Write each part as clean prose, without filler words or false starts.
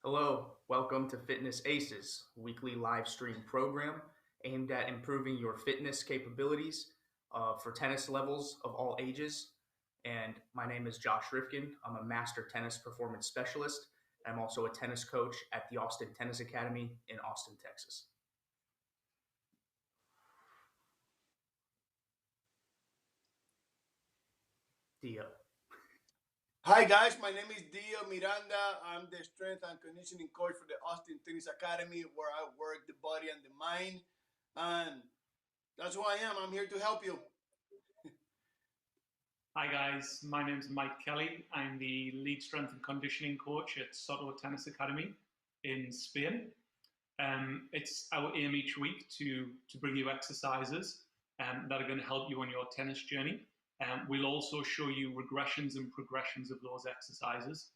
Hello, welcome to Fitness Aces, a weekly live stream program aimed at improving your fitness capabilities for tennis levels of all ages. And my name is Josh Rifkin. I'm a master tennis performance specialist. I'm also a tennis coach at the Austin Tennis Academy in Austin, Texas. Dio. Hi guys, my name is Dio Miranda. I'm the strength and conditioning coach for the Austin Tennis Academy, where I work the body and the mind. And that's who I am. I'm here to help you. Hi guys, my name is Mike Kelly. I'm the lead strength and conditioning coach at Soto Tennis Academy in Spain. It's our aim each week to bring you exercises that are going to help you on your tennis journey. We'll also show you regressions and progressions of those exercises.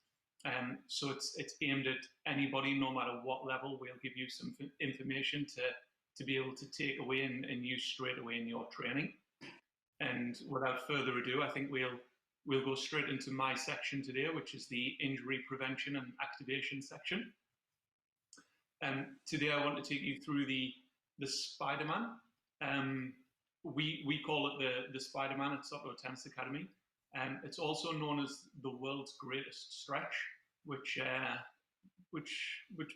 So it's aimed at anybody, no matter what level. We'll give you some information to be able to take away and use straight away in your training. And without further ado, I think we'll go straight into my section today, which is the injury prevention and activation section. Today I want to take you through the Spider-Man. We call it the Spider-Man at Soto Tennis Academy. It's also known as the world's greatest stretch, which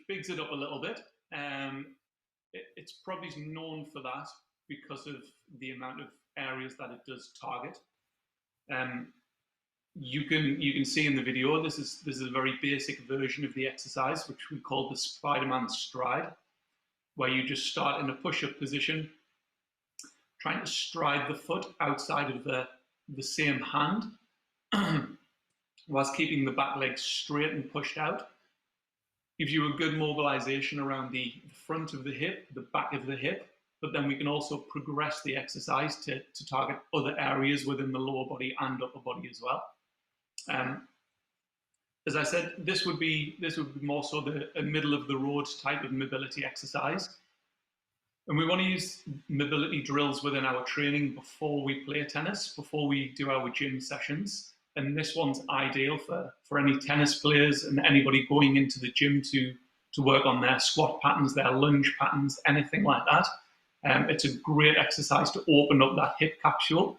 bigs it up a little bit. It's probably known for that because of the amount of areas that it does target. You can see in the video, this is a very basic version of the exercise, which we call the Spider-Man stride, where you just start in a push-up position, trying to stride the foot outside of the same hand, whilst keeping the back leg straight and pushed out. Gives you a good mobilization around the front of the hip, the back of the hip, but then we can also progress the exercise to target other areas within the lower body and upper body as well. As I said, this would be more so a middle of the road type of mobility exercise. And we want to use mobility drills within our training before we play tennis, before we do our gym sessions. And this one's ideal for any tennis players and anybody going into the gym to work on their squat patterns, their lunge patterns, anything like that. It's a great exercise to open up that hip capsule.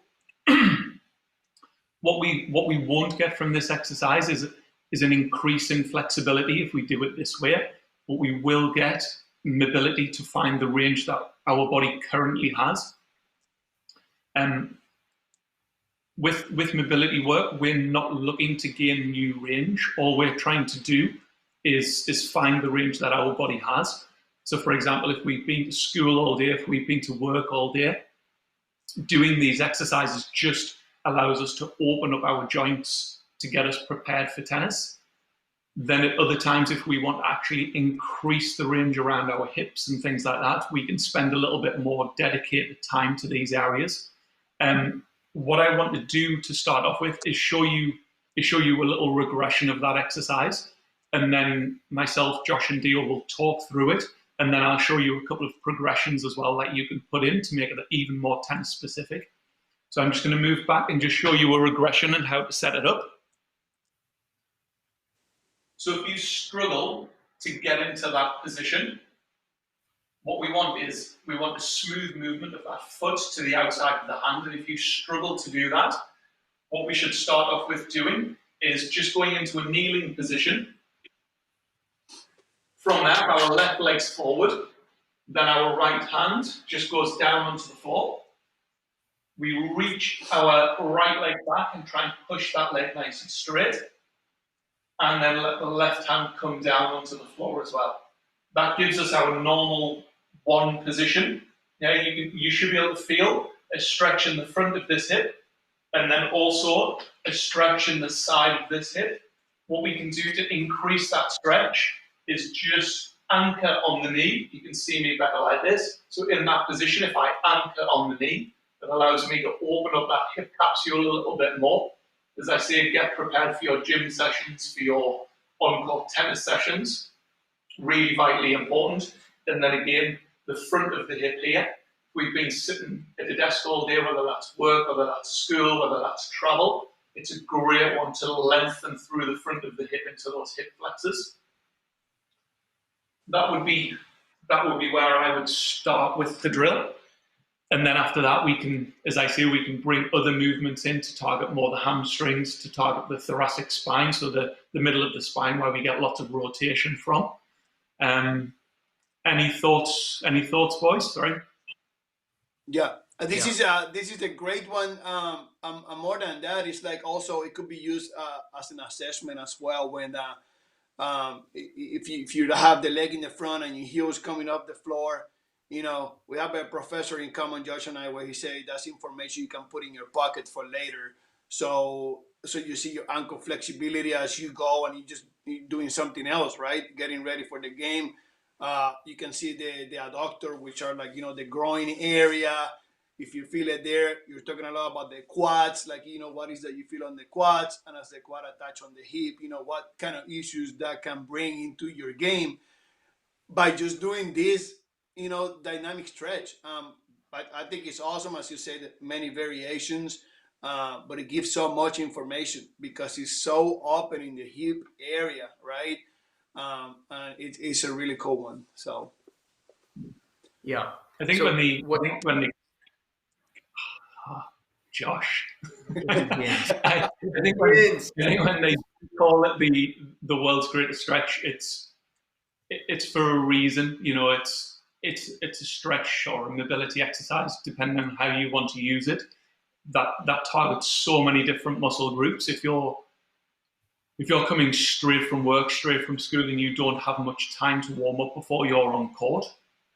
What we won't get from this exercise is an increase in flexibility if we do it this way. But we will get mobility to find the range that our body currently has. With mobility work, we're not looking to gain new range. All we're trying to do is find the range that our body has. So for example, if we've been to school all day, if we've been to work all day, doing these exercises just allows us to open up our joints to get us prepared for tennis. Then at other times, if we want to actually increase the range around our hips and things like that, we can spend a little bit more dedicated time to these areas. What I want to do to start off with is show you a little regression of that exercise. And then myself, Josh and Dio will talk through it. And then I'll show you a couple of progressions as well that you can put in to make it even more tennis specific. So I'm just going to move back and just show you a regression and how to set it up. So if you struggle to get into that position, what we want is a smooth movement of that foot to the outside of the hand. And if you struggle to do that, what we should start off with doing is just going into a kneeling position. From there, our left leg's forward, then our right hand just goes down onto the floor. We reach our right leg back and try and push that leg nice and straight. And then let the left hand come down onto the floor as well. That gives us our normal one position. Now you should be able to feel a stretch in the front of this hip, and then also a stretch in the side of this hip. What we can do to increase that stretch is just anchor on the knee. You can see me better like this. So in that position, if I anchor on the knee, that allows me to open up that hip capsule a little bit more. As I say, get prepared for your gym sessions, for your on-court tennis sessions. Really vitally important. And then again, the front of the hip here. We've been sitting at the desk all day, whether that's work, whether that's school, whether that's travel. It's a great one to lengthen through the front of the hip into those hip flexors. that would be where I would start with the drill. And then after that, we can, as I say, we can bring other movements in to target more the hamstrings, to target the thoracic spine, so the middle of the spine where we get lots of rotation from. Any thoughts, boys? Sorry. Yeah, this is a great one. More than that, it's like also it could be used as an assessment as well when if you have the leg in the front and your heels coming up the floor. You know, we have a professor in common, Josh and I, where he said that's information you can put in your pocket for later. So you see your ankle flexibility as you go, and you're doing something else, right? Getting ready for the game. You can see the adductor, which are like, the groin area. If you feel it there, you're talking a lot about the quads, like, what is that you feel on the quads, and as the quad attach on the hip, what kind of issues that can bring into your game by just doing this, dynamic stretch. I think it's awesome, as you said, many variations, but it gives so much information because it's so open in the hip area, right? It's a really cool one. So, yeah, I think so when the Josh, I think when they call it the world's greatest stretch, it's for a reason. It's a stretch or a mobility exercise, depending on how you want to use it. That targets so many different muscle groups. If you're coming straight from work, straight from school, and you don't have much time to warm up before you're on court,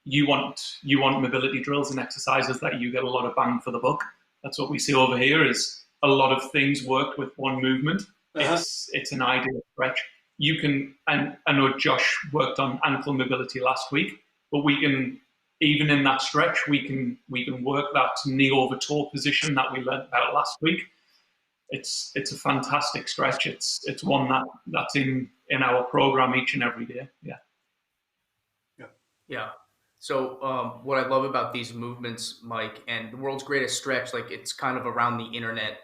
you want mobility drills and exercises that you get a lot of bang for the buck. That's what we see over here, is a lot of things worked with one movement. It's an ideal stretch. You can, and I know Josh worked on ankle mobility last week, but we can, even in that stretch, we can work that knee over toe position that we learned about last week. It's a fantastic stretch. It's one that's in our program each and every day. Yeah. So what I love about these movements, Mike, and the world's greatest stretch, like it's kind of around the internet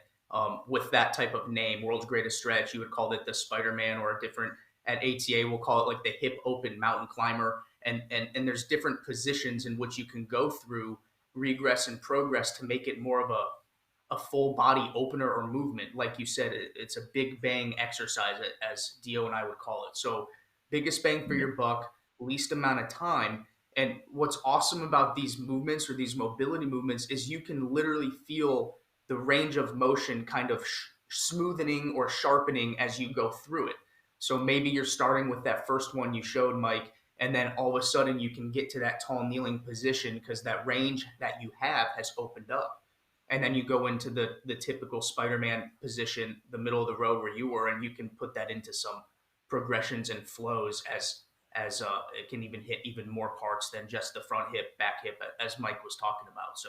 with that type of name, world's greatest stretch. You would call it the Spider-Man, or a different, at ATA, we'll call it like the hip open mountain climber. And there's different positions in which you can go through regress and progress to make it more of a full body opener or movement. Like you said, it's a big bang exercise, as Dio and I would call it. So biggest bang for your buck, least amount of time. And what's awesome about these movements, or these mobility movements, is you can literally feel the range of motion kind of smoothening or sharpening as you go through it. So maybe you're starting with that first one you showed, Mike, and then all of a sudden you can get to that tall kneeling position because that range that you have has opened up. And then you go into the typical Spider-Man position, the middle of the road where you were, and you can put that into some progressions and flows as it can even hit even more parts than just the front hip, back hip, as Mike was talking about. So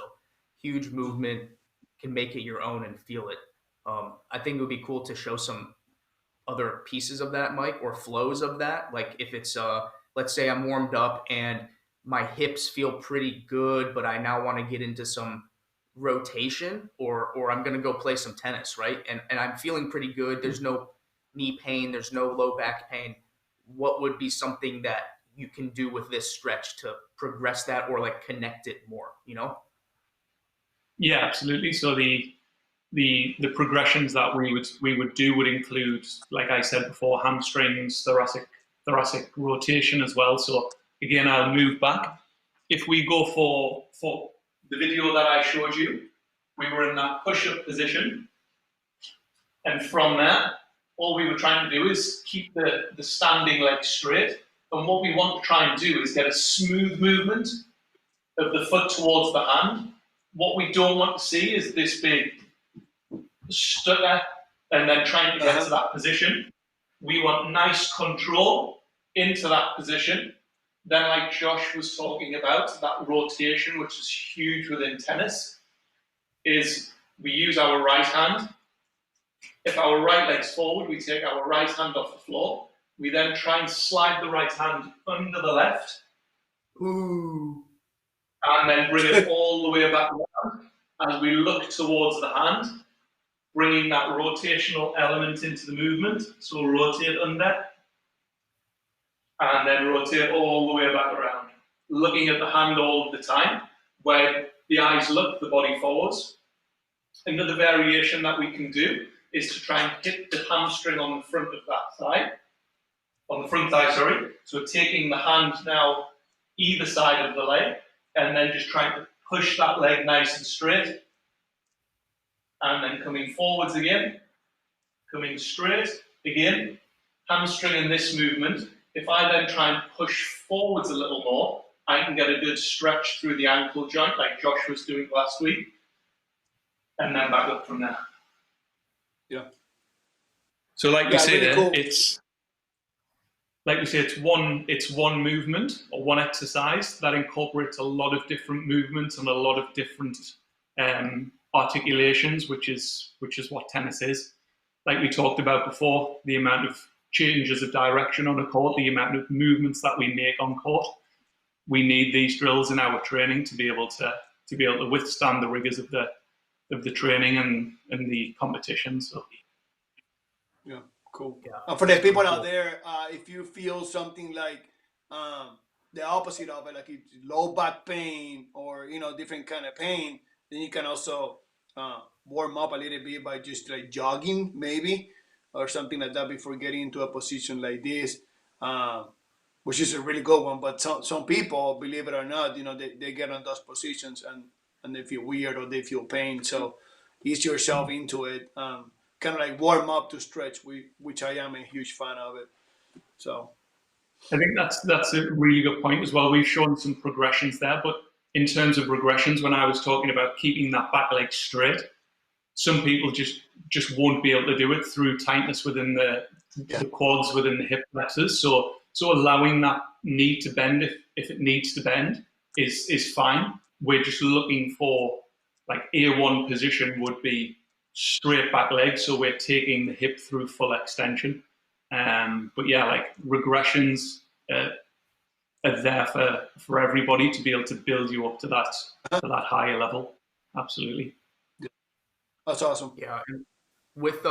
huge movement, can make it your own and feel it. I think it would be cool to show some other pieces of that, Mike, or flows of that. Like if it's, let's say I'm warmed up and my hips feel pretty good, but I now want to get into some rotation, or I'm going to go play some tennis, right? And I'm feeling pretty good. There's no knee pain. There's no low back pain. What would be something that you can do with this stretch to progress that, or like connect it more, Yeah, absolutely. So the progressions that we would do would include, like I said before, hamstrings, thoracic rotation as well. So again, I'll move back. If we go for the video that I showed you, we were in that push-up position, and from there, all we were trying to do is keep the standing leg straight. And what we want to try and do is get a smooth movement of the foot towards the hand. What we don't want to see is this big stutter and then trying to get to that position. We want nice control into that position. Then, like Josh was talking about, that rotation, which is huge within tennis, is we use our right hand. If our right leg's forward, we take our right hand off the floor. We then try and slide the right hand under the left. Ooh. And then bring it all the way back around as we look towards the hand, bringing that rotational element into the movement. So rotate under. and then rotate all the way back around, looking at the hand all of the time, where the eyes look, the body follows. Another variation that we can do is to try and hit the hamstring on the front of that thigh, on the front thigh, sorry. So taking the hand now either side of the leg, and then just trying to push that leg nice and straight, and then coming forwards again, coming straight again, hamstring in this movement. If I then try and push forwards a little more, I can get a good stretch through the ankle joint like Josh was doing last week, and then back up from there. Yeah. So like we say, really cool. it's one movement or one exercise that incorporates a lot of different movements and a lot of different articulations, which is what tennis is. Like we talked about before, the amount of changes of direction on a court, the amount of movements that we make on court. We need these drills in our training to be able to withstand the rigors of the training and the competition. So yeah, cool. Yeah. For the people out there, if you feel something like the opposite of it, like it's low back pain or different kind of pain, then you can also warm up a little bit by just like jogging maybe or something like that before getting into a position like this, which is a really good one. But some people, believe it or not, they get on those positions and they feel weird or they feel pain. So ease yourself into it, kind of like warm up to stretch, which I am a huge fan of it. So I think that's a really good point as well. We've shown some progressions there, but in terms of regressions, when I was talking about keeping that back leg straight, some people just won't be able to do it through tightness within the quads, within the hip flexors. So allowing that knee to bend if it needs to bend is fine. We're just looking for, like, A1 position would be straight back leg, so we're taking the hip through full extension. But yeah, like regressions are there for everybody to be able to build you up to that higher level. Absolutely. That's awesome. Yeah. With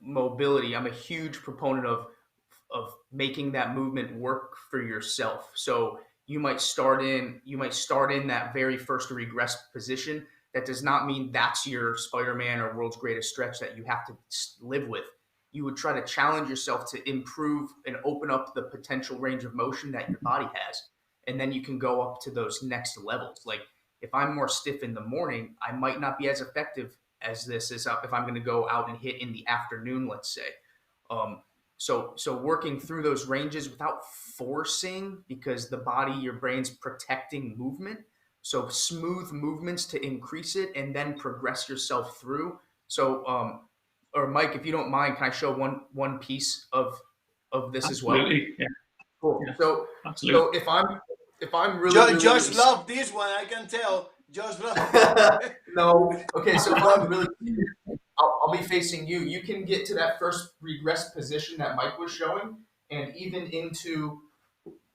mobility, I'm a huge proponent of making that movement work for yourself. So you might start in that very first regress position. That does not mean that's your Spider-Man or world's greatest stretch that you have to live with. You would try to challenge yourself to improve and open up the potential range of motion that your body has. And then you can go up to those next levels. Like if I'm more stiff in the morning, I might not be as effective as this is if I'm going to go out and hit in the afternoon, let's say. So working through those ranges without forcing, because the body, your brain's protecting movement. So smooth movements to increase it and then progress yourself through. So, or Mike, if you don't mind, can I show one piece of this as well? Absolutely. Yeah. Cool. Yeah. So, Absolutely. so if I'm really Just love this one, I can tell. Just love. No. Okay. So if I'm really, I'll be facing you. You can get to that first regress position that Mike was showing, and even into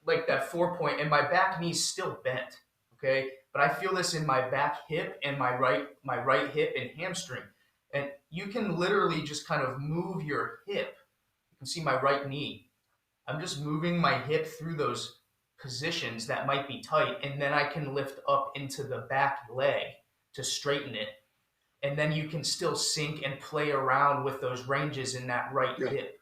like that 4-point, and my back knee's still bent. Okay, but I feel this in my back hip and my right hip and hamstring, and you can literally just kind of move your hip. You can see my right knee. I'm just moving my hip through those positions that might be tight, and then I can lift up into the back leg to straighten it, and then you can still sink and play around with those ranges in that right hip.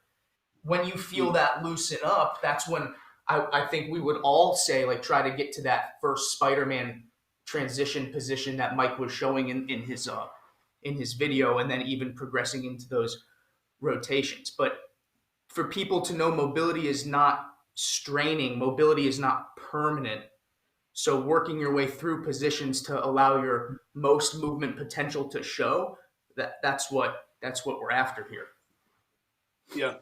When you feel that loosen up, that's when I think we would all say, like, try to get to that first Spider-Man transition position that Mike was showing in his video, and then even progressing into those rotations. But for people to know, mobility is not straining, mobility is not permanent. So working your way through positions to allow your most movement potential to show, that's what we're after here. Yeah.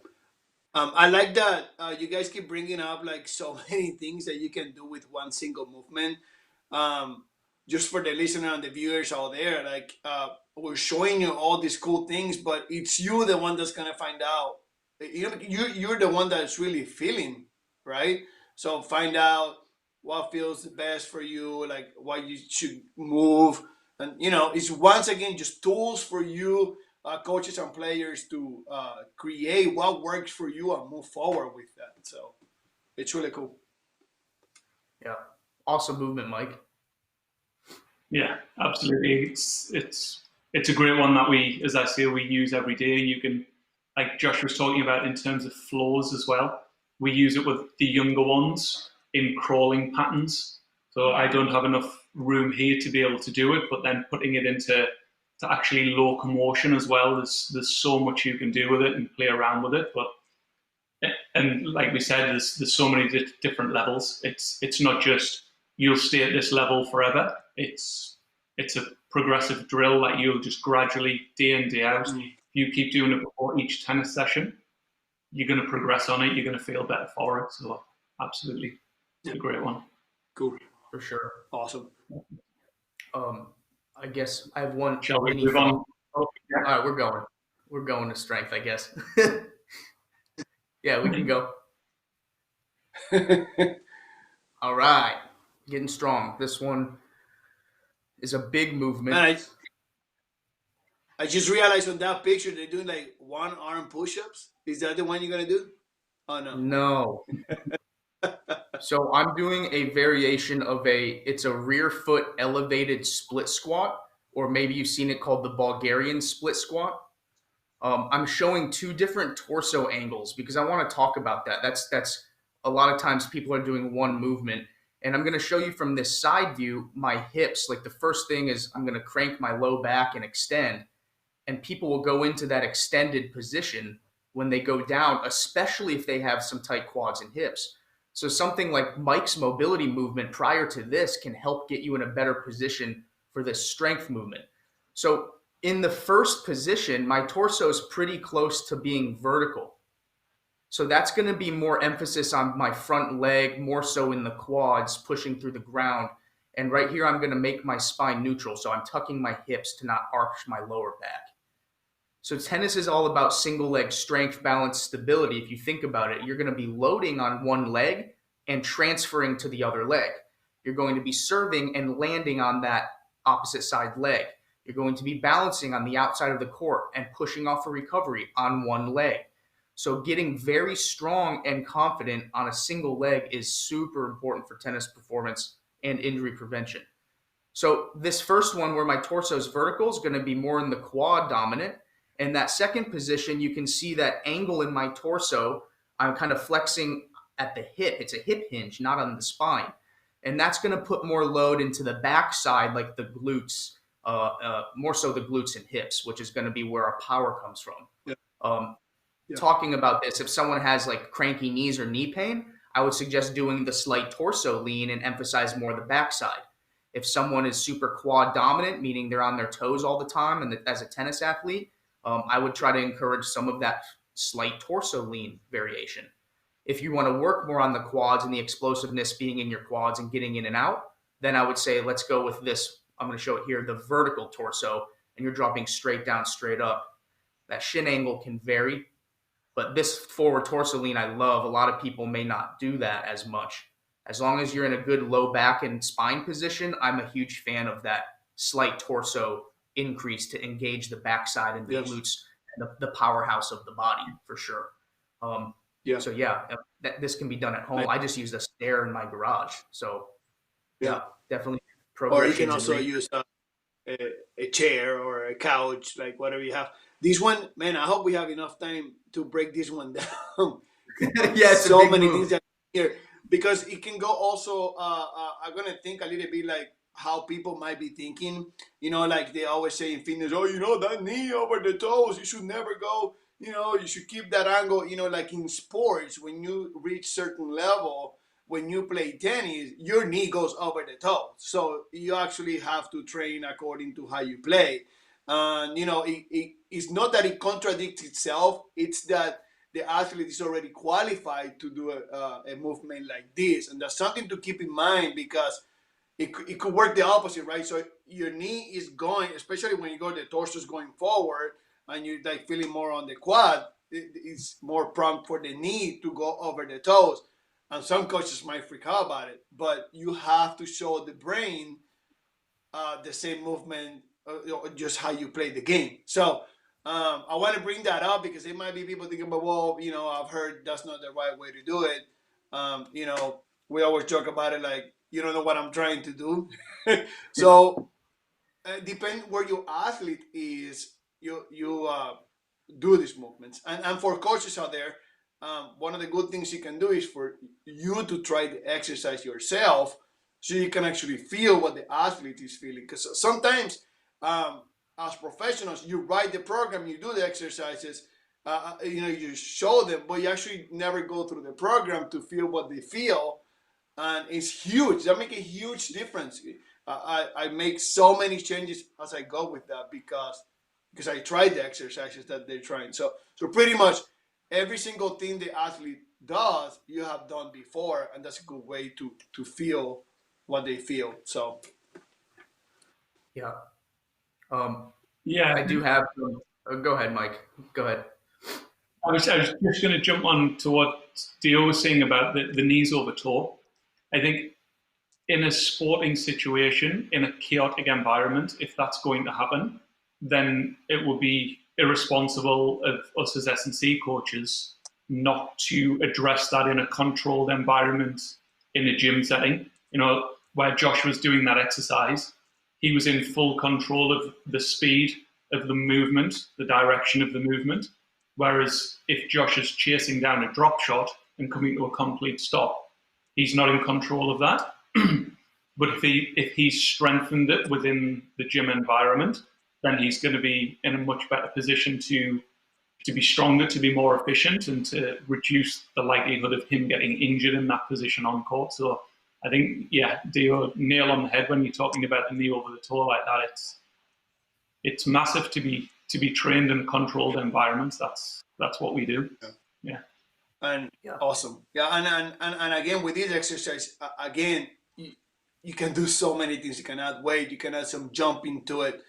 I like that you guys keep bringing up like so many things that you can do with one single movement. Just for the listener and the viewers out there, like we're showing you all these cool things, but it's you the one that's gonna find out. You're the one that's really feeling, right? So find out what feels the best for you, like what you should move, and it's once again just tools for you. Coaches and players to create what works for you and move forward with that. So It's really cool. Yeah. Awesome movement, Mike. Yeah, absolutely. It's a great one that we, as I say, we use every day. You can, like Josh was talking about, in terms of flows as well. We use it with the younger ones in crawling patterns. So I don't have enough room here to be able to do it, but then putting it into to actually locomotion as well. There's so much you can do with it and play around with it. But and like we said, there's so many different levels. It's not just you'll stay at this level forever. It's a progressive drill that you'll just gradually, day in, day out. If you keep doing it before each tennis session, you're going to progress on it. You're going to feel better for it. So absolutely, it's a great one. Cool. For sure. Awesome. I guess I have one. Shall we move on? Oh, yeah. All right, we're going to strength, I guess. Yeah, we can go. All right, getting strong. This one is a big movement. And I just realized on that picture they're doing like one arm push-ups. Is that the one you're gonna do? Oh no. No. So I'm doing a variation of it's a rear foot elevated split squat, or maybe you've seen it called the Bulgarian split squat. I'm showing two different torso angles because I want to talk about that. That's a lot of times people are doing one movement, and I'm going to show you from this side view my hips. Like the first thing is I'm going to crank my low back and extend, and people will go into that extended position when they go down, especially if they have some tight quads and hips. So something like Mike's mobility movement prior to this can help get you in a better position for this strength movement. So in the first position, my torso is pretty close to being vertical. So that's going to be more emphasis on my front leg, more so in the quads, pushing through the ground. And right here, I'm going to make my spine neutral. So I'm tucking my hips to not arch my lower back. So tennis is all about single leg strength, balance, stability. If you think about it, you're going to be loading on one leg and transferring to the other leg. You're going to be serving and landing on that opposite side leg. You're going to be balancing on the outside of the court and pushing off a recovery on one leg. So getting very strong and confident on a single leg is super important for tennis performance and injury prevention. So this first one where my torso is vertical is going to be more in the quad dominant. And that second position, you can see that angle in my torso. I'm kind of flexing at the hip. It's a hip hinge, not on the spine. And that's going to put more load into the back side, like the glutes, more so the glutes and hips, which is going to be where our power comes from. Yeah. Talking about this, if someone has like cranky knees or knee pain, I would suggest doing the slight torso lean and emphasize more the backside. If someone is super quad dominant, meaning they're on their toes all the time, and as a tennis athlete, I would try to encourage some of that slight torso lean variation. If you want to work more on the quads and the explosiveness being in your quads and getting in and out, then I would say let's go with this. I'm going to show it here, the vertical torso, and you're dropping straight down, straight up. That shin angle can vary, but this forward torso lean I love. A lot of people may not do that as much. As long as you're in a good low back and spine position, I'm a huge fan of that slight torso increase to engage the backside and the glutes and the powerhouse of the body for sure. So this can be done at home. I just use a stair in my garage. So definitely. Or you can also use a chair or a couch, like whatever you have. This one, man, I hope we have enough time to break this one down. Yes, so many things that here, because it can go also. I'm gonna think a little bit like how people might be thinking. You know, like they always say in fitness, oh, you know, that knee over the toes, you should never go. You know, you should keep that angle. You know, like in sports, when you reach certain level, when you play tennis, your knee goes over the toe. So you actually have to train according to how you play. And, you know, it's not that it contradicts itself. It's that the athlete is already qualified to do a movement like this. And that's something to keep in mind because it could work the opposite, right? So your knee is going, especially when you go, the torso is going forward and you're like feeling more on the quad, it's more prompt for the knee to go over the toes. And some coaches might freak out about it, but you have to show the brain the same movement, just how you play the game. So I want to bring that up because there might be people thinking, but well, you know, I've heard that's not the right way to do it. We always joke about it like, you don't know what I'm trying to do. So depending where your athlete is, you do these movements. And for coaches out there, one of the good things you can do is for you to try the exercise yourself, so you can actually feel what the athlete is feeling. Because sometimes, um, as professionals, you write the program, you do the exercises, you show them, but you actually never go through the program to feel what they feel, and it's huge. That make a huge difference. I make so many changes as I go with that because I tried the exercises that they're trying. So pretty much every single thing the athlete does, you have done before, and that's a good way to feel what they feel. So Yeah. Um, Yeah, I do have. Go ahead, Mike. Go ahead. I was just going to jump on to what Dio was saying about the knees over toe. I think in a sporting situation, in a chaotic environment, if that's going to happen, then it would be irresponsible of us as S&C coaches not to address that in a controlled environment in a gym setting. Where Josh was doing that exercise, he was in full control of the speed of the movement, the direction of the movement. Whereas if Josh is chasing down a drop shot and coming to a complete stop, he's not in control of that. But if he's strengthened it within the gym environment, then he's going to be in a much better position to be stronger, to be more efficient, and to reduce the likelihood of him getting injured in that position on court. So I think, yeah, Dio, nail on the head when you're talking about the knee over the toe like that. It's massive to be trained in controlled environments. That's what we do. Yeah. and Yeah. awesome, yeah, and again with this exercise, again, you can do so many things. You can add weight, you can add some jumping to it,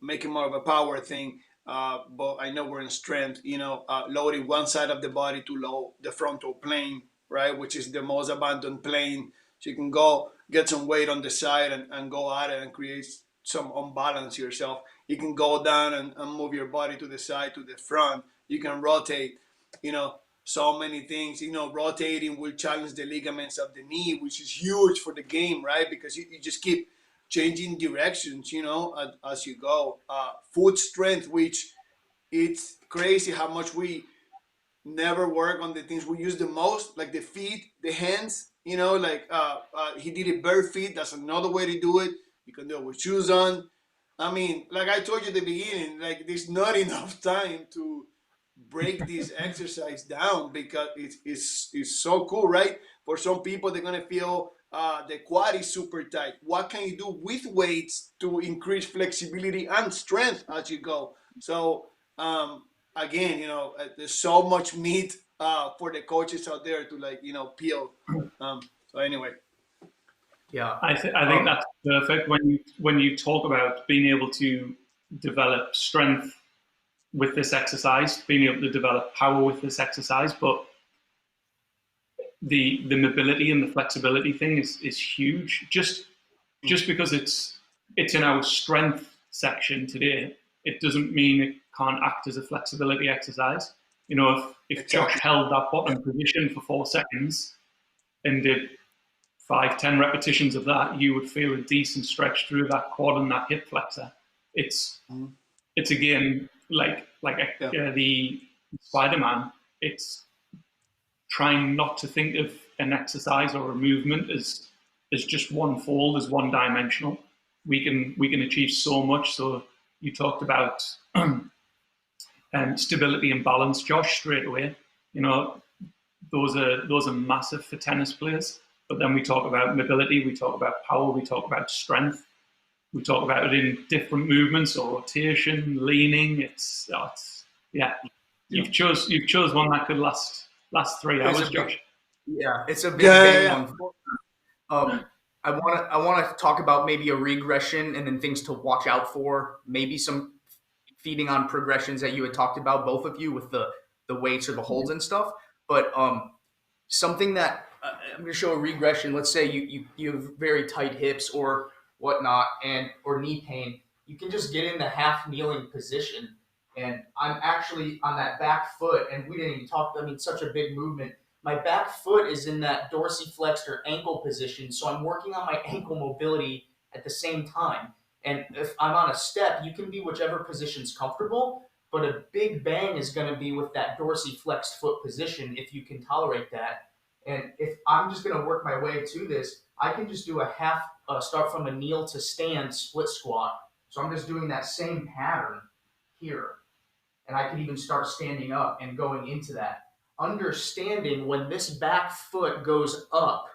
make it more of a power thing. But I know we're in strength, loading one side of the body to load the frontal plane, right, which is the most abandoned plane. So you can go get some weight on the side and go at it and create some unbalance yourself. You can go down and move your body to the side, to the front. You can rotate, you know, so many things. Rotating will challenge the ligaments of the knee, which is huge for the game, right? Because you just keep changing directions, as you go. Foot strength, which it's crazy how much we never work on the things we use the most, like the feet, the hands. He did it bare feet. That's another way to do it. You can do it with shoes on. I mean, like I told you at the beginning, like there's not enough time to break this exercise down because it's so cool, right? For some people, they're gonna feel the quad is super tight. What can you do with weights to increase flexibility and strength as you go? So again, there's so much meat for the coaches out there to peel. So anyway, Yeah. I think that's perfect when you talk about being able to develop strength with this exercise, being able to develop power with this exercise, but the mobility and the flexibility thing is huge. Just because it's in our strength section today, it doesn't mean it can't act as a flexibility exercise. If Josh held that bottom position for 4 seconds and did 5-10 repetitions of that, you would feel a decent stretch through that quad and that hip flexor. It's again the Spider-Man. It's trying not to think of an exercise or a movement as just one fold, as one dimensional. We can achieve so much. So you talked about stability and balance, Josh, straight away. Those are massive for tennis players. But then we talk about mobility, we talk about power, we talk about strength, we talk about it in different movements or rotation, leaning. It's You've chose one that could last 3 hours, Josh. Yeah, it's a big yeah. I want to talk about maybe a regression and then things to watch out for. Maybe some feeding on progressions that you had talked about, both of you, with the weights or the holds and stuff. But something that I'm going to show a regression. Let's say you have very tight hips or whatnot, or knee pain. You can just get in the half kneeling position, and I'm actually on that back foot. And we didn't even talk. I mean, such a big movement. my back foot is in that dorsiflexed or ankle position, so I'm working on my ankle mobility at the same time. And if I'm on a step, you can be whichever position's comfortable, but a big bang is going to be with that dorsiflexed foot position if you can tolerate that. And if I'm just going to work my way to this, I can just do a half, start from a kneel to stand split squat. So I'm just doing that same pattern here. And I could even start standing up and going into that. Understanding when this back foot goes up,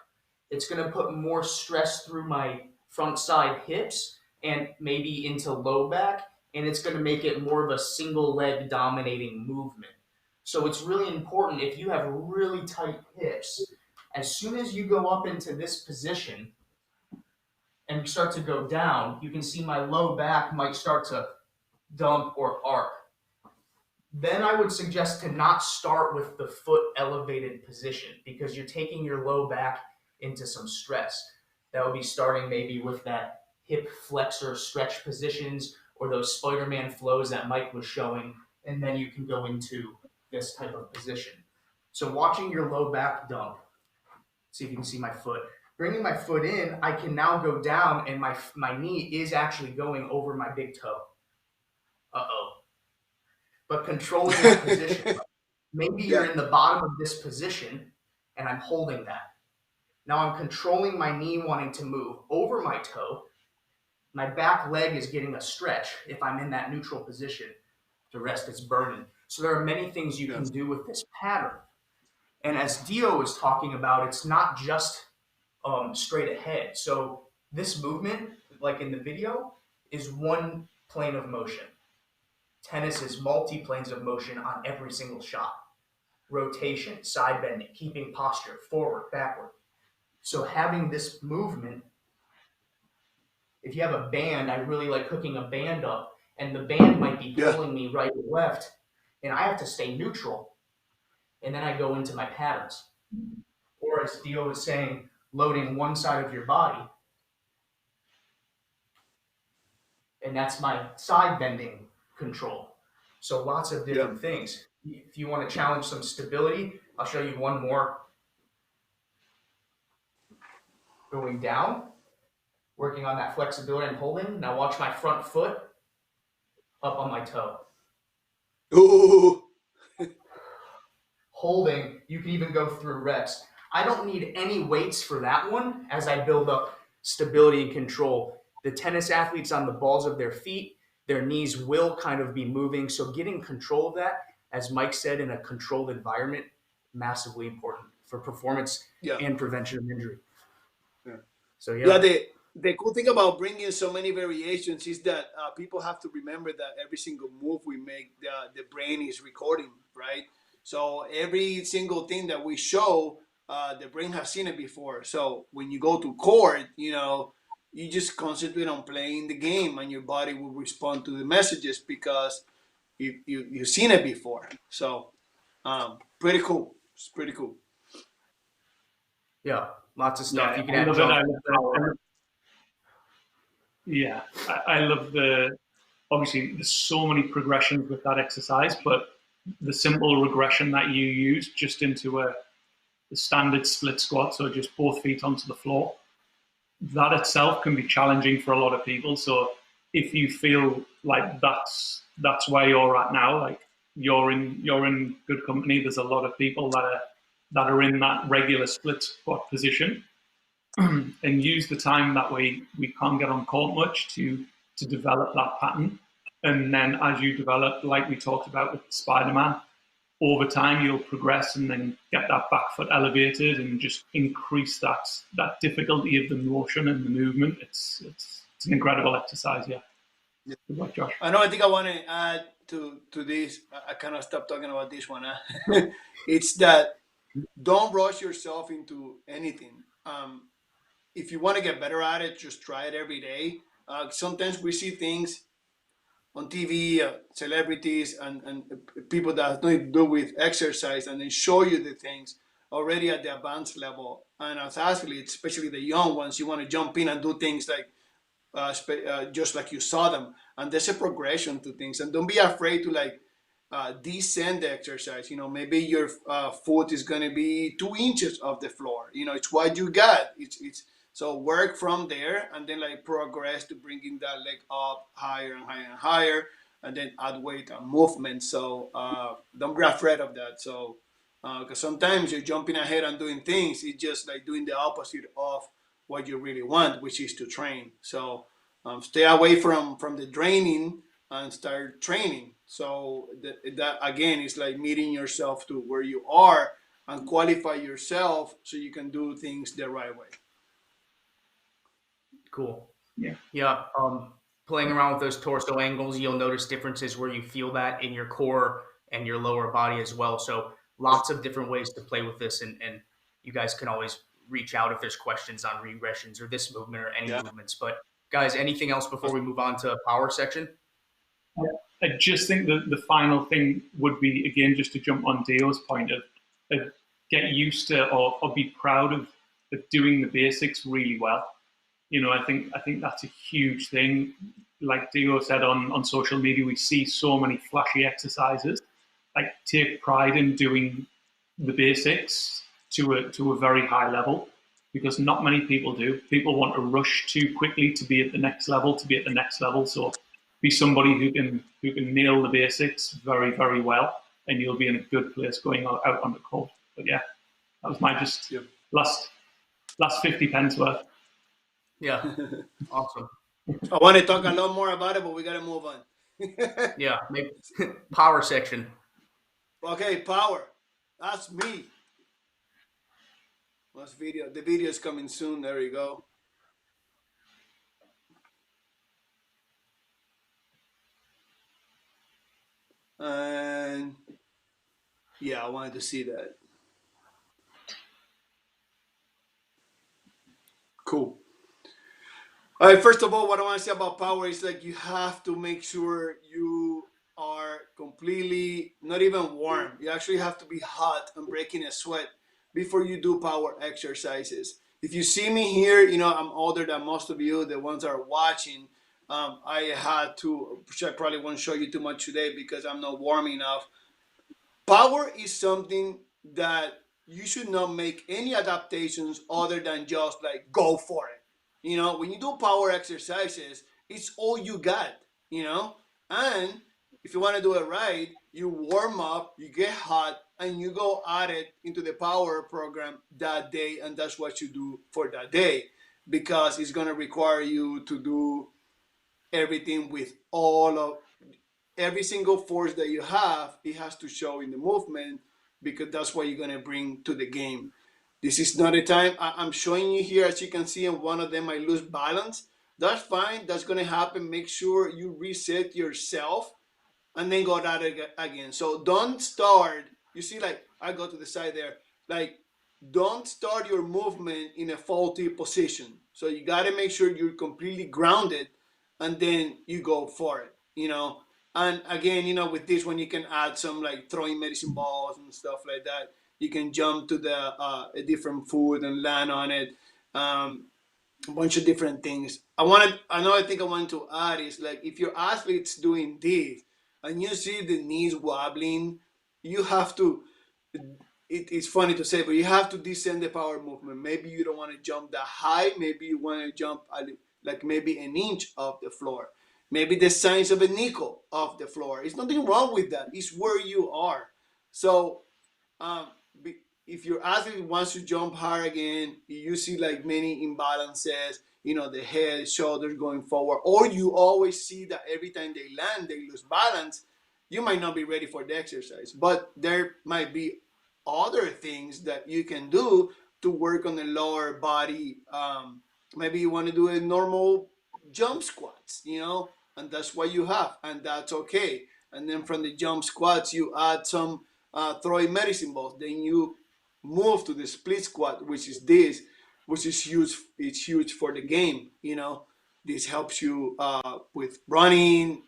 it's going to put more stress through my front side hips and maybe into low back, and it's going to make it more of a single leg dominating movement. So it's really important if you have really tight hips, as soon as you go up into this position and start to go down, you can see my low back might start to dump or arc. Then I would suggest to not start with the foot elevated position because you're taking your low back into some stress. That would be starting maybe with that hip flexor stretch positions or those Spider-Man flows that Mike was showing, and then you can go into this type of position. So watching your low back dump, see if you can see my foot. Bringing my foot in, I can now go down and my knee is actually going over my big toe. Uh-oh. But controlling that position. Maybe you're in the bottom of this position and I'm holding that. Now I'm controlling my knee wanting to move over my toe. My back leg is getting a stretch if I'm in that neutral position. The rest is burning. So there are many things you can do with this pattern. And as Dio was talking about, it's not just straight ahead. So this movement, like in the video, is one plane of motion. Tennis is multi-planes of motion on every single shot. Rotation, side bending, keeping posture, forward, backward. So having this movement, if you have a band, I really like hooking a band up, and the band might be pulling me right or left, and I have to stay neutral, and then I go into my patterns. Or as Dio was saying, loading one side of your body, and that's my side bending control. So lots of different things. If you want to challenge some stability, I'll show you one more. Going down, working on that flexibility and holding. Now watch my front foot up on my toe. Ooh. Holding, you can even go through reps. I don't need any weights for that one as I build up stability and control. The tennis athletes on the balls of their feet, their knees will kind of be moving. So getting control of that, as Mike said, in a controlled environment, massively important for performance and prevention of injury. So the cool thing about bringing so many variations is that people have to remember that every single move we make, the brain is recording, right? So every single thing that we show, the brain has seen it before. So when you go to court, you just concentrate on playing the game and your body will respond to the messages because you've seen it before. So pretty cool. It's pretty cool. Yeah, lots of stuff. You can I add I love the, obviously there's so many progressions with that exercise, but the simple regression that you use just into the standard split squat, so just both feet onto the floor, that itself can be challenging for a lot of people. So if you feel like that's where you're at now, like you're in good company. There's a lot of people that are in that regular split squat position, and use the time that we can't get on court much to develop that pattern. And then as you develop, like we talked about with Spider-Man, over time you'll progress and then get that back foot elevated and just increase that difficulty of the motion and the movement. It's an incredible exercise. Good luck, Josh. I think I want to add to this. I cannot stop talking about this one. It's that don't rush yourself into anything. If you want to get better at it, just try it every day. Sometimes we see things on TV, celebrities and people that have nothing to do with exercise, and they show you the things already at the advanced level. And as athletes, especially the young ones, you want to jump in and do things like just like you saw them. And there's a progression to things. And don't be afraid to descend the exercise. Maybe your foot is going to be 2 inches off the floor. It's what you got. It's so work from there and then like progress to bringing that leg up higher and higher and higher, and then add weight and movement. So don't be afraid of that. So because sometimes you're jumping ahead and doing things, it's just like doing the opposite of what you really want, which is to train. So stay away from the draining and start training. So that again is like meeting yourself to where you are and qualify yourself so you can do things the right way. Cool. Yeah. Yeah. Playing around with those torso angles, you'll notice differences where you feel that in your core and your lower body as well. So lots of different ways to play with this, and you guys can always reach out if there's questions on regressions or this movement or any movements. But guys, anything else before we move on to power section? I just think that the final thing would be, again, just to jump on Dio's point of get used to or be proud of doing the basics really well. I think that's a huge thing. Like Dio said on social media, we see so many flashy exercises. Like, take pride in doing the basics to a very high level, because not many people do. People want to rush too quickly to be at the next level, So be somebody who can nail the basics very, very well, and you'll be in a good place going out on the court. But yeah, that was my just last 50 pence worth. Yeah, awesome. I want to talk a lot more about it, but we got to move on. Yeah, maybe power section. Okay, power. That's me. What's video? The video is coming soon. There you go. And yeah, I wanted to see that. Cool. All right, first of all, what I want to say about power is like you have to make sure you are completely not even warm. You actually have to be hot and breaking a sweat before you do power exercises. If you see me here, I'm older than most of you, the ones that are watching. I had to, I probably won't show you too much today because I'm not warm enough. Power is something that you should not make any adaptations other than just like go for it. When you do power exercises, it's all you got, and if you want to do it right, you warm up, you get hot, and you go at it into the power program that day, and that's what you do for that day, because it's going to require you to do everything with every single force that you have. It has to show in the movement, because that's what you're going to bring to the game. This is not a time. I'm showing you here, as you can see, and one of them I lose balance. That's fine. That's going to happen. Make sure you reset yourself and then go at it again. So don't start. You see, like I go to the side there. Like, don't start your movement in a faulty position. So you got to make sure you're completely grounded, and then you go for it. And again, with this one, you can add some like throwing medicine balls and stuff like that. You can jump to a different foot and land on it. A bunch of different things. I think I wanted to add is like, if your athlete's doing this and you see the knees wobbling, you have to. It's funny to say, but you have to descend the power movement. Maybe you don't want to jump that high. Maybe you want to jump like maybe an inch off the floor. Maybe the size of a nickel off the floor. There's nothing wrong with that. It's where you are. So um, if your athlete wants to jump high again, you see like many imbalances, the head, shoulders going forward, or you always see that every time they land, they lose balance, you might not be ready for the exercise. But there might be other things that you can do to work on the lower body. Maybe you want to do a normal jump squats, and that's what you have, and that's okay. And then from the jump squats, you add some throwing medicine balls. Then you move to the split squat, which is huge. It's huge for the game. This helps you with running,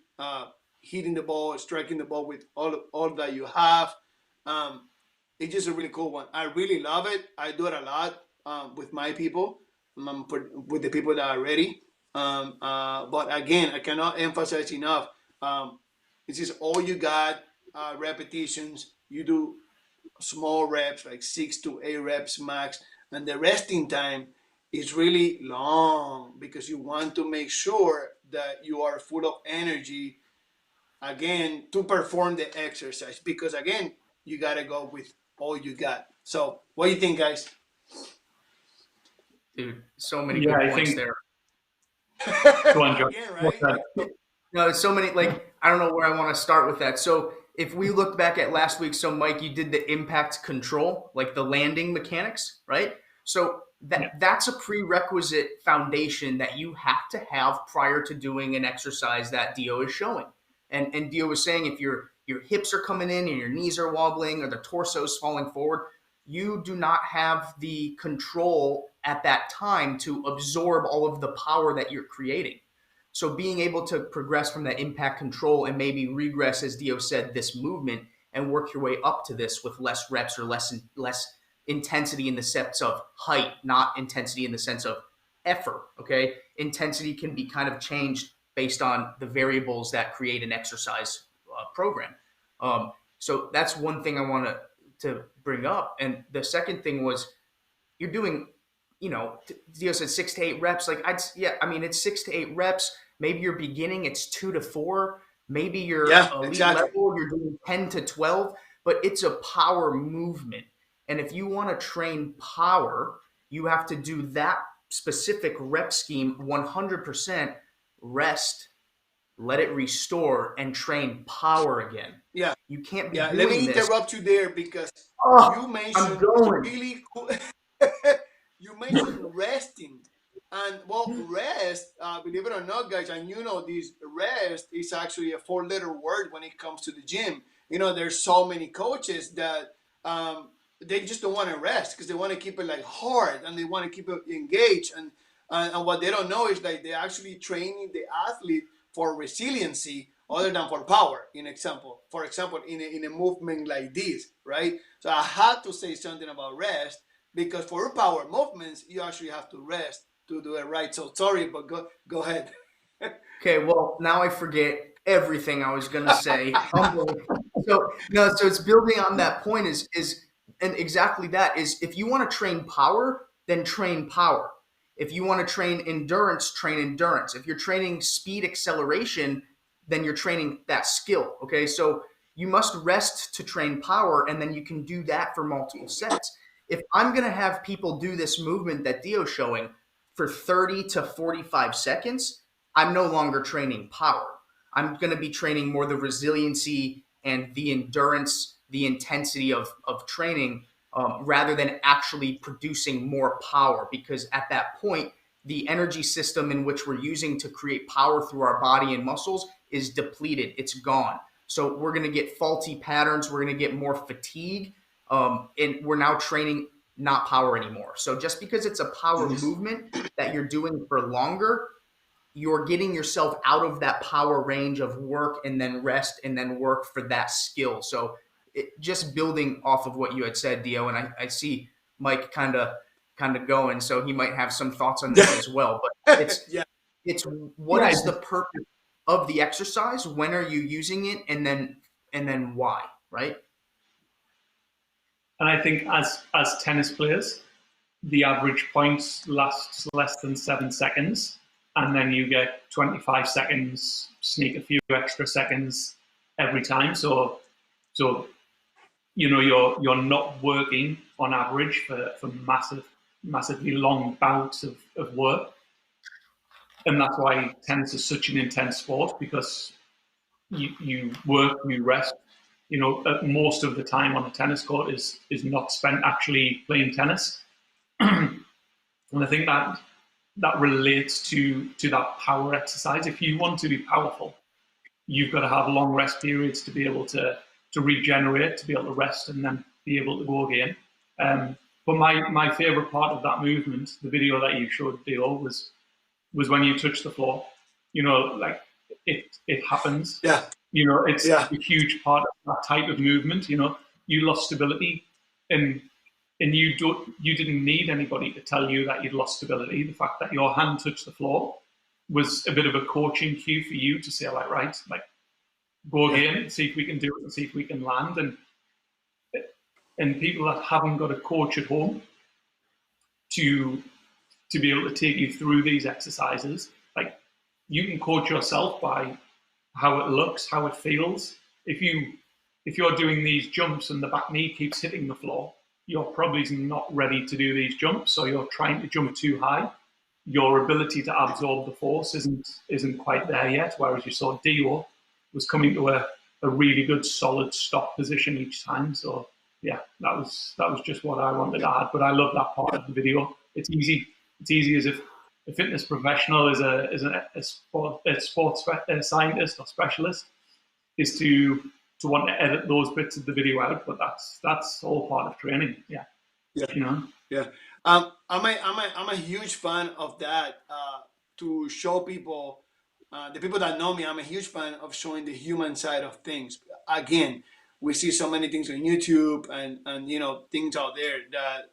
hitting the ball, striking the ball with all that you have. It's just a really cool one. I really love it. I do it a lot with my people, with the people that are ready. But again, I cannot emphasize enough. This is all you got. repetitions. You do small reps, like 6 to 8 reps max, and the resting time is really long because you want to make sure that you are full of energy again to perform the exercise. Because again, you gotta go with all you got. So, what do you think, guys? Dude, so many Yeah, good I points think. there. Go on, John. Again, What's right? that? No, it's so many, like, I don't know where I want to start with that. So if we look back at last week, so Mike, you did the impact control, like the landing mechanics, right? So that's a prerequisite foundation that you have to have prior to doing an exercise that Dio is showing. And Dio was saying if your hips are coming in and your knees are wobbling or the torso is falling forward, you do not have the control at that time to absorb all of the power that you're creating. So being able to progress from that impact control and maybe regress, as Dio said, this movement and work your way up to this with less reps or less intensity in the sense of height, not intensity in the sense of effort. Okay, intensity can be kind of changed based on the variables that create an exercise program. So that's one thing I want to bring up. And the second thing was you're doing, Dio said 6 to 8 reps. Like I mean, it's 6 to 8 reps. Maybe you're beginning, it's 2 to 4. Maybe you're Yeah, elite exactly. level, you're doing 10 to 12. But it's a power movement, and if you want to train power, you have to do that specific rep scheme 100%. Rest, let it restore, and train power again. Yeah, You can't be yeah. Let me doing this. interrupt you there because Oh, you I'm mentioned going. really cool. You mentioned resting, and well, rest. Believe it or not, guys, and you know this, rest is actually a 4-letter word when it comes to the gym. There's so many coaches that they just don't want to rest because they want to keep it like hard and they want to keep it engaged. And what they don't know is that they're actually training the athlete for resiliency other than for power. For example, in a movement like this, right? So I had to say something about rest because for power movements, you actually have to rest to do it right. So sorry, but go ahead. Okay, well, now I forget everything I was gonna say. So no, so it's building on that point is and exactly that is if you want to train power, then train power. If you want to train endurance, train endurance. If you're training speed acceleration, then you're training that skill. Okay, so you must rest to train power, and then you can do that for multiple sets. If I'm gonna have people do this movement that Dio's showing for 30 to 45 seconds, I'm no longer training power. I'm going to be training more the resiliency and the endurance, the intensity of training rather than actually producing more power. Because at that point, the energy system in which we're using to create power through our body and muscles is depleted. It's gone. So we're going to get faulty patterns. We're going to get more fatigue. And we're now training not power anymore. So just because it's a power movement that you're doing for longer, you're getting yourself out of that power range of work and then rest and then work for that skill. So just building off of what you had said, Dio, and I see Mike kind of going, so he might have some thoughts on this as well. But Yeah, it's what is the purpose of the exercise? When are you using it? And then why, right? And I think as tennis players, the average points lasts less than 7 seconds, and then you get 25 seconds, sneak a few extra seconds every time. So you're not working on average for massively long bouts of work. And that's why tennis is such an intense sport, because you work, you rest. Most of the time on a tennis court is not spent actually playing tennis. And I think that relates to that power exercise. If you want to be powerful, you've got to have long rest periods to be able to regenerate, to be able to rest, and then be able to go again. But my favorite part of that movement, the video that you showed, Dale, was when you touch the floor. Like it happens. yeah, It's yeah. a huge part of that type of movement. You lost stability, and you didn't need anybody to tell you that you'd lost stability. The fact that your hand touched the floor was a bit of a coaching cue for you to say, like, right, like, go again, see if we can do it, and see if we can land. And people that haven't got a coach at home to be able to take you through these exercises, like you can coach yourself by how it looks, how it feels. If you're doing these jumps and the back knee keeps hitting the floor, you're probably not ready to do these jumps, so you're trying to jump too high. Your ability to absorb the force isn't quite there yet. Whereas you saw Dio was coming to a really good solid stop position each time. So yeah, that was just what I wanted to add. But I love that part of the video. It's easy. It's easy as if a fitness professional is a sports scientist or specialist is to want to edit those bits of the video out. But that's all part of training. Yeah. Yeah. You know. Yeah. I'm a huge fan of that. To show people, the people that know me, I'm a huge fan of showing the human side of things. Again, we see so many things on YouTube and things out there that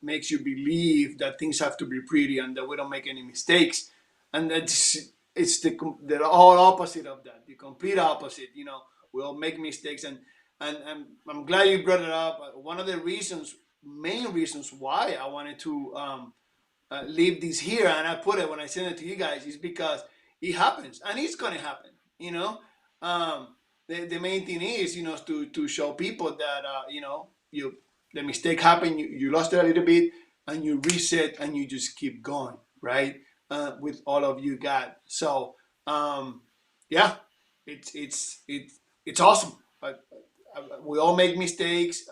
makes you believe that things have to be pretty and that we don't make any mistakes, and it's the all opposite of that, the complete opposite. We all make mistakes, and I'm glad you brought it up. One of the main reasons why I wanted to leave this here, and I put it when I send it to you guys, is because it happens and it's gonna happen. The main thing is to show people that the mistake happened, you lost it a little bit, and you reset and you just keep going, right? With all of you got. So yeah, it's awesome. We all make mistakes.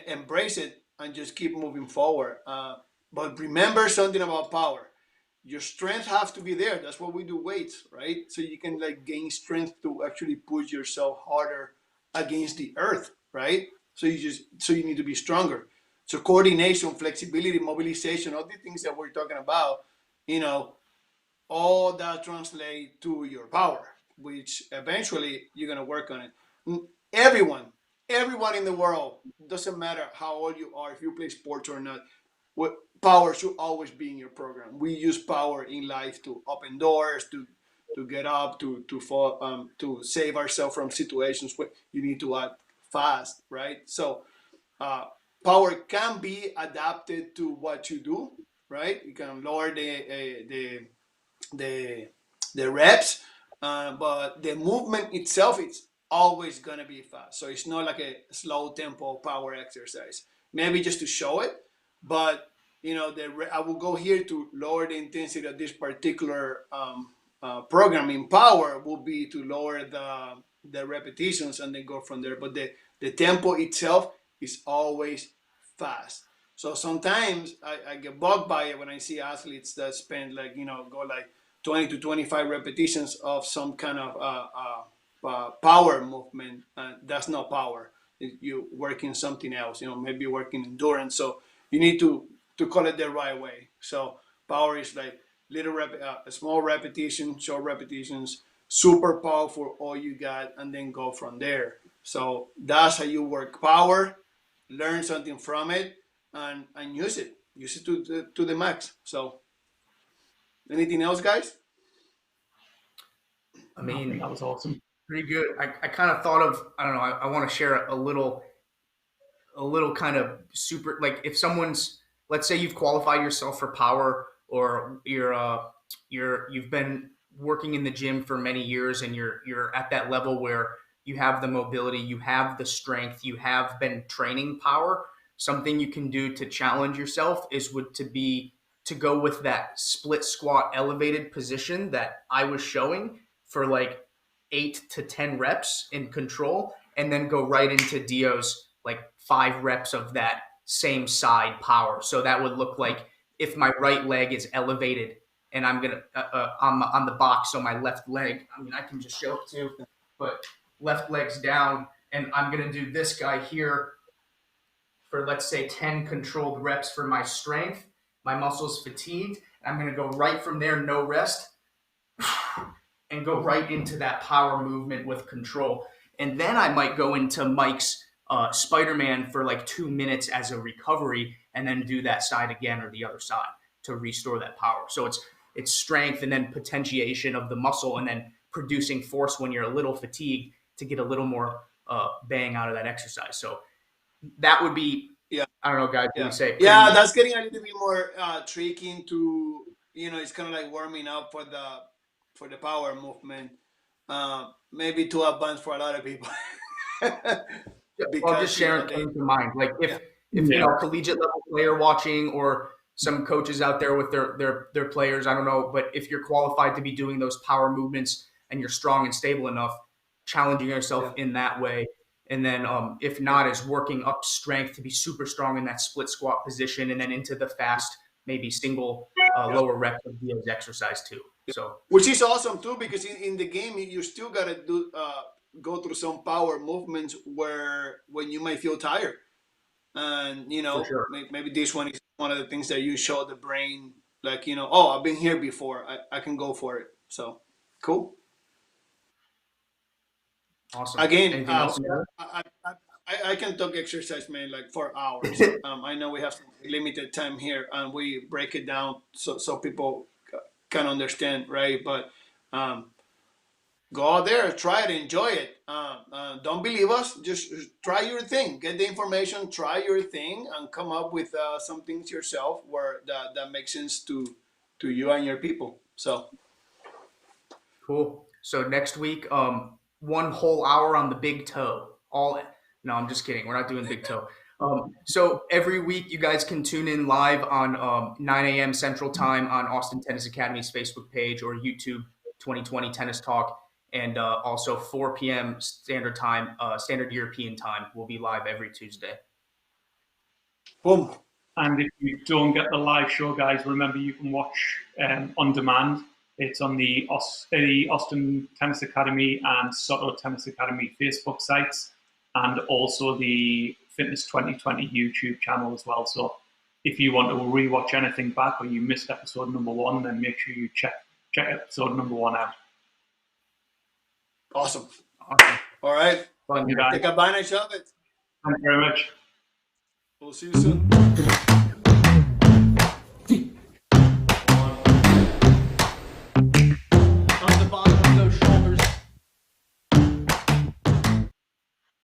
Embrace it and just keep moving forward. But remember something about power. Your strength has to be there. That's why we do weights, right? So you can gain strength to actually push yourself harder against the earth, right? So you need to be stronger. So coordination, flexibility, mobilization, all the things that we're talking about, all that translate to your power, which eventually you're gonna work on it. Everyone, everyone in the world, doesn't matter how old you are, if you play sports or not, power should always be in your program. We use power in life to open doors, to get up, to fall, to save ourselves from situations where you need to act fast, right? So power can be adapted to what you do, right? You can lower the reps, but the movement itself, it's always gonna be fast. So it's not like a slow tempo power exercise. Maybe just to show it, but I will go here to lower the intensity of this particular program in power will be to lower the repetitions and then go from there. But the tempo itself is always fast. So sometimes I get bugged by it when I see athletes that spend go 20 to 25 repetitions of some kind of power movement. That's not power. You working something else. Maybe working endurance. So you need to call it the right way. So power is like small repetition, short repetitions, super powerful, all you got, and then go from there. So that's how you work power. Learn something from it and use it. Use it to the max. So anything else, guys? I mean, that was awesome. pretty good. I kind of thought of, I don't know, I want to share a little kind of super, like if someone's, let's say you've qualified yourself for power, or you've been working in the gym for many years and you're at that level where you have the mobility, you have the strength, you have been training power. Something you can do to challenge yourself is to go with that split squat elevated position that I was showing for like 8 to 10 reps in control, and then go right into Dio's like 5 reps of that same side power. So that would look like if my right leg is elevated and I'm gonna on the box, so my left leg. I mean, I can just show it too, but left leg's down, and I'm gonna do this guy here for, let's say, 10 controlled reps for my strength. My muscles fatigued. I'm gonna go right from there, no rest, and go right into that power movement with control. And then I might go into Mike's Spider-Man for like 2 minutes as a recovery, and then do that side again or the other side to restore that power. So it's strength and then potentiation of the muscle, and then producing force when you're a little fatigued to get a little more bang out of that exercise. So that would be, I don't know, guys, what do you say? Yeah, that's getting a little bit more tricky to, it's kind of like warming up for the power movement. Maybe too advanced for a lot of people. I'll just share it to mind. Like if collegiate level player watching or some coaches out there with their players, I don't know, but if you're qualified to be doing those power movements and you're strong and stable enough, challenging yourself in that way. And then if not, is working up strength to be super strong in that split squat position, and then into the fast, maybe single lower reps of Dia's exercise too. So which is awesome too, because in the game you still gotta do go through some power movements when you might feel tired, and maybe this one is one of the things that you show the brain, like oh, I've been here before, I can go for it. So cool. Awesome. Again, I can talk exercise, man, like for hours. I know we have some limited time here, and we break it down so people can understand, right? But go out there, try it, enjoy it. Don't believe us, just try your thing. Get the information, try your thing, and come up with some things yourself where that makes sense to you and your people. So cool. So next week, 1 whole hour on the big toe. No, I'm just kidding. We're not doing big toe. So every week you guys can tune in live on 9 a.m. Central Time on Austin Tennis Academy's Facebook page or YouTube 2020 Tennis Talk. And also 4 p.m. Standard Time, Standard European Time. We'll be live every Tuesday. Boom. And if you don't get the live show, guys, remember you can watch on demand. It's on the Austin Tennis Academy and Soto Tennis Academy Facebook sites, and also the Fitness 2020 YouTube channel as well. So if you want to rewatch anything back or you missed episode number 1, then make sure you check episode number 1 out. Awesome. All right. Fun, take advantage of it. Thank you very much. We'll see you soon.